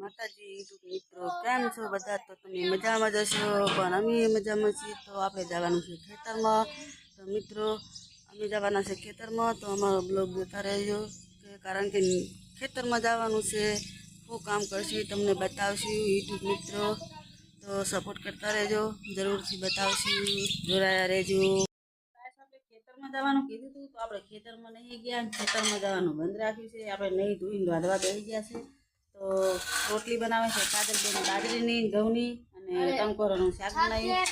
માતાજી યુટ્યુબ મિત્રો કેમ છો બધા? તો તમે મજામાં જશો, પણ અમે મજામાં છીએ. તો આપણે જવાનું છે ખેતરમાં. તો મિત્રો અમે જવાના છે ખેતરમાં, તો અમારો બ્લોગ જોતા રહેજો. કારણ કે ખેતરમાં જવાનું છે, શું કામ કરશું તમને બતાવશું યુટ્યુબ મિત્રો. તો સપોર્ટ કરતા રહેજો, જરૂરથી બતાવશું, જોડાયા રહેજો. આપણે ખેતરમાં જવાનું કીધું હતું, તો આપણે ખેતરમાં નહીં ગયા. ખેતરમાં જવાનું બંધ રાખ્યું છે. આપણે નહીં ધોઈને રાંધવા બેસી ગયા છે. તો રોટલી બનાવે છે કાજલબેન, બાજરીની, ઘઉંની અને ટંકોરાનું શાક બનાવ્યું.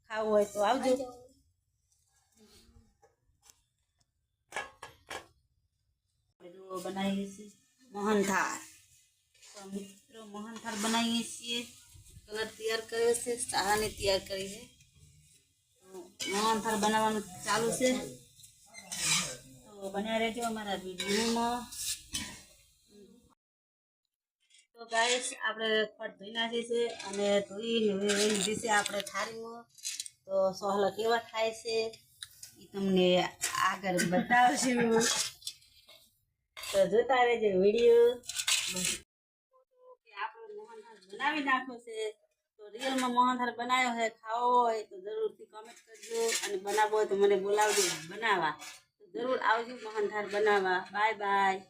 ખાવું હોય તો આવજો. બનાવીએ છીએ મોહનથાળ. તો મિત્રો મોહનથાળ બનાવીએ છીએ. કલર તૈયાર કર્યો છે, સાહાને તૈયાર કરી છે. મોહનથાળ બનાવવાનું ચાલુ છે. તો બન્યા રહેજો અમારા વિડીયોમાં. તો ગાઈસ આપણે ફટ ધોઈ નાખી છે અને ધોઈને લીધી છે આપણે થાળીમાં. તો સોહલા કેવા થાય છે એ તમને આગળ બતાવશું. તો જોતા રહેજો વિડીયો. આપણે મોહનથાળ બનાવી નાખ્યો છે. તો રિયલમાં મોહનથાળ બનાવ્યો હોય, ખાવો હોય તો જરૂરથી કમેન્ટ કરજો, અને બનાવવો હોય તો મને બોલાવજો બનાવવા. તો જરૂર આવજો મોહનથાળ બનાવવા. Bye bye.